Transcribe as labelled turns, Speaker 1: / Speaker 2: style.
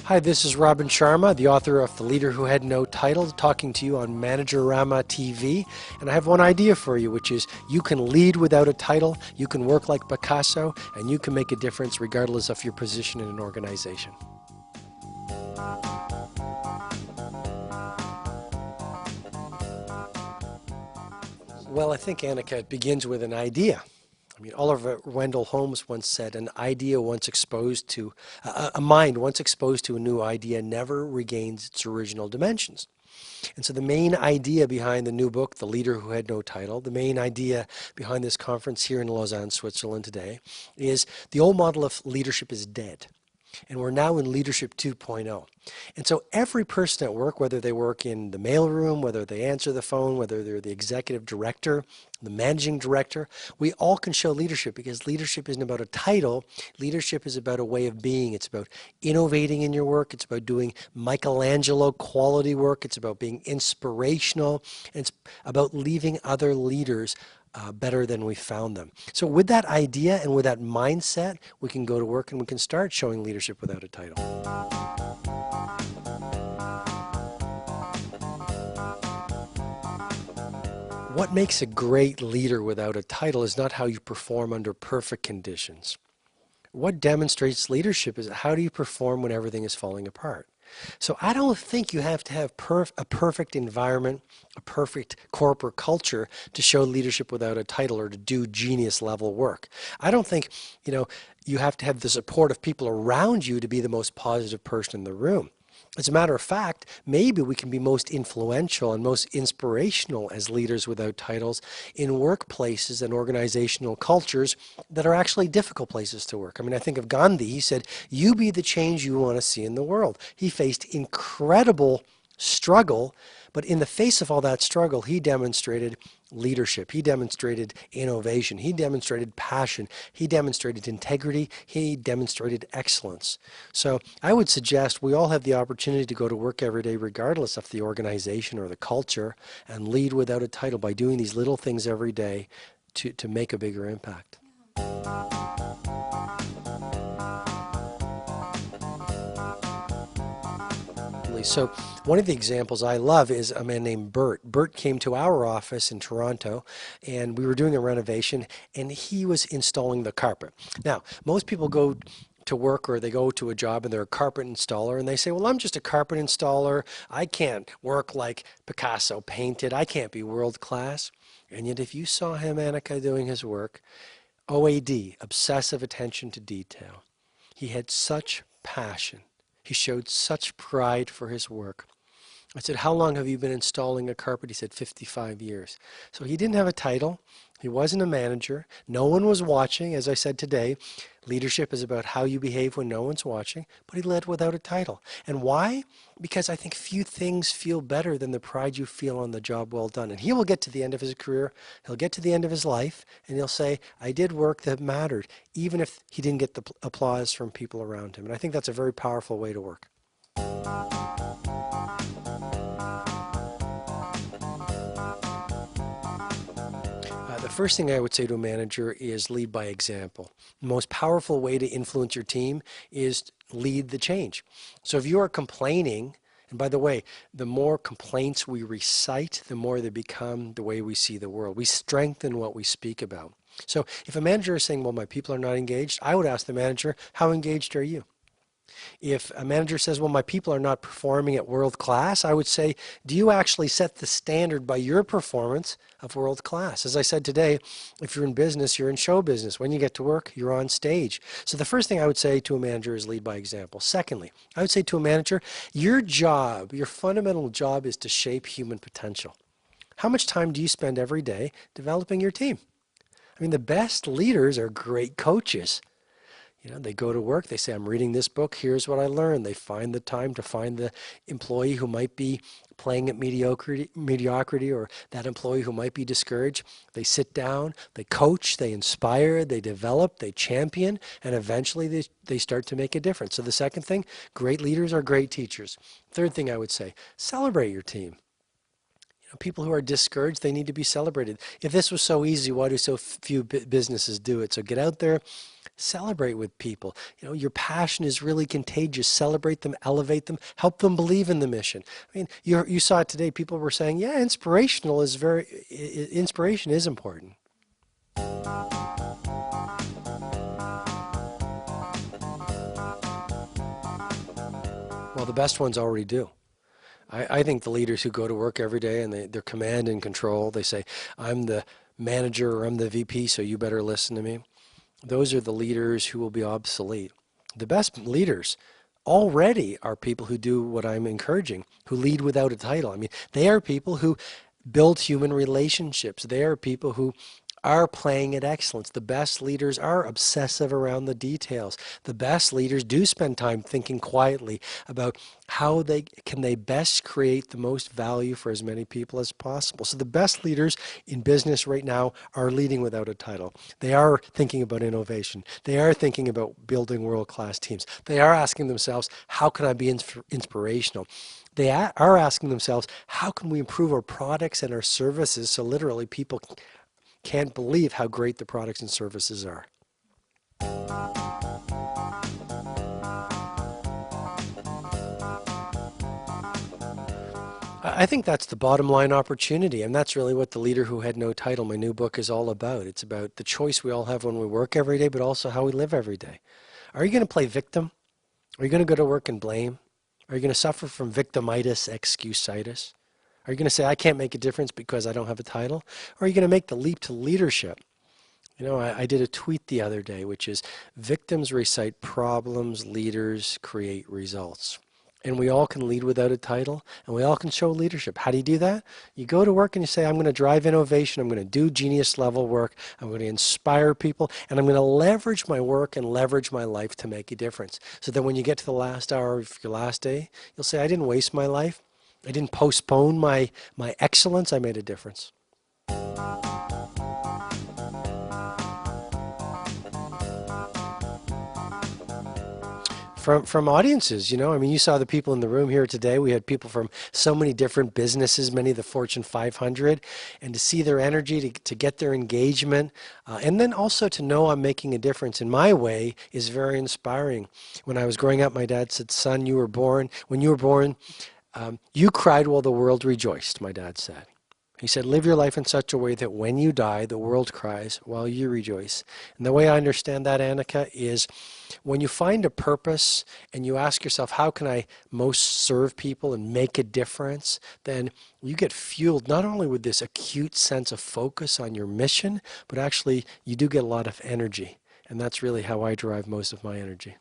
Speaker 1: Hi, this is Robin Sharma, the author of The Leader Who Had No Title, talking to you on Managerama TV. And I have one idea for you, which is you can lead without a title, you can work like Picasso, and you can make a difference regardless of your position in an organization. Well, I think, Annika, it begins with an idea. I mean, Oliver Wendell Holmes once said, an idea once exposed to, a mind once exposed to a new idea never regains its original dimensions. And so the main idea behind the new book, The Leader Who Had No Title, the main idea behind this conference here in Lausanne, Switzerland today, is the old model of leadership is dead. And we're now in Leadership 2.0. And so every person at work, whether they work in the mailroom, whether they answer the phone, whether they're the executive director, the managing director, we all can show leadership because leadership isn't about a title. Leadership is about a way of being. It's about innovating in your work. It's about doing Michelangelo quality work. It's about being inspirational. And it's about leaving other leaders better than we found them. So with that idea and with that mindset, we can go to work and we can start showing leadership without a title. What makes a great leader without a title is not how you perform under perfect conditions. What demonstrates leadership is how do you perform when everything is falling apart. So I don't think you have to have a perfect environment, a perfect corporate culture to show leadership without a title or to do genius level work. I don't think, you have to have the support of people around you to be the most positive person in the room. As a matter of fact, maybe we can be most influential and most inspirational as leaders without titles in workplaces and organizational cultures that are actually difficult places to work. I mean, I think of Gandhi. He said, you be the change you want to see in the world. He faced incredible struggle, but in the face of all that struggle, he demonstrated leadership. He demonstrated innovation. He demonstrated passion. He demonstrated integrity. He demonstrated excellence. So I would suggest we all have the opportunity to go to work every day, regardless of the organization or the culture, and lead without a title by doing these little things every day to make a bigger impact. So one of the examples I love is a man named Bert. Bert came to our office in Toronto and we were doing a renovation and he was installing the carpet. Now, most people go to work or they go to a job and they're a carpet installer and they say, well, I'm just a carpet installer. I can't work like Picasso painted. I can't be world class. And yet if you saw him, Annika, doing his work, OAD, obsessive attention to detail, he had such passion. He showed such pride for his work. I said, how long have you been installing a carpet? He said, 55 years. So he didn't have a title. He wasn't a manager. No one was watching. As I said today, leadership is about how you behave when no one's watching, but he led without a title. And why? Because I think few things feel better than the pride you feel on the job well done. And he will get to the end of his career, he'll get to the end of his life, and he'll say, I did work that mattered, even if he didn't get the applause from people around him. And I think that's a very powerful way to work. The first thing I would say to a manager is lead by example. The most powerful way to influence your team is lead the change. So if you are complaining, and by the way, the more complaints we recite, the more they become the way we see the world. We strengthen what we speak about. So if a manager is saying, well, my people are not engaged, I would ask the manager, how engaged are you? If a manager says, well, my people are not performing at world class, I would say, do you actually set the standard by your performance of world class? As I said today, if you're in business, you're in show business. When you get to work, you're on stage. So the first thing I would say to a manager is lead by example. Secondly, I would say to a manager, your job, your fundamental job is to shape human potential. How much time do you spend every day developing your team? I mean, the best leaders are great coaches. They go to work, they say, I'm reading this book, here's what I learned. They find the time to find the employee who might be playing at mediocrity or that employee who might be discouraged. They sit down, they coach, they inspire, they develop, they champion, and eventually they start to make a difference. So the second thing, great leaders are great teachers. Third thing I would say, celebrate your team. People who are discouraged, they need to be celebrated. If this was so easy, why do so few businesses do it? So get out there, Celebrate with people. Your passion is really contagious. Celebrate them, elevate them, help them believe in the mission. I mean, you saw it today. People were saying, yeah, inspiration is important. Well, the best ones already do. I think the leaders who go to work every day and they're command and control, they say, I'm the manager or I'm the VP, so you better listen to me. Those are the leaders who will be obsolete. The best leaders already are people who do what I'm encouraging, who lead without a title. I mean, they are people who build human relationships. They are people who are playing at excellence. The best leaders are obsessive around the details. The best leaders do spend time thinking quietly about how they best create the most value for as many people as possible. So the best leaders in business right now are leading without a title. They are thinking about innovation. They are thinking about building world-class teams. They are asking themselves, how can I be inspirational? They are asking themselves, how can we improve our products and our services so literally people can't believe how great the products and services are. I think that's the bottom line opportunity, and that's really what The Leader Who Had No Title, my new book, is all about. It's about the choice we all have when we work every day, but also how we live every day. Are you going to play victim? Are you going to go to work and blame? Are you going to suffer from victimitis, excusitis? Are you going to say, I can't make a difference because I don't have a title? Or are you going to make the leap to leadership? I did a tweet the other day, which is victims recite problems, leaders create results. And we all can lead without a title, and we all can show leadership. How do you do that? You go to work and you say, I'm going to drive innovation, I'm going to do genius level work, I'm going to inspire people, and I'm going to leverage my work and leverage my life to make a difference. So that when you get to the last hour of your last day, you'll say, I didn't waste my life. I didn't postpone my excellence. I made a difference. From audiences, I mean, you saw the people in the room here today. We had people from so many different businesses, many of the Fortune 500, and to see their energy, to get their engagement, and then also to know I'm making a difference in my way is very inspiring. When I was growing up, my dad said, son, when you were born, you cried while the world rejoiced, my dad said. He said, live your life in such a way that when you die, the world cries while you rejoice. And the way I understand that, Annika, is when you find a purpose and you ask yourself, how can I most serve people and make a difference? Then you get fueled not only with this acute sense of focus on your mission, but actually you do get a lot of energy. And that's really how I derive most of my energy.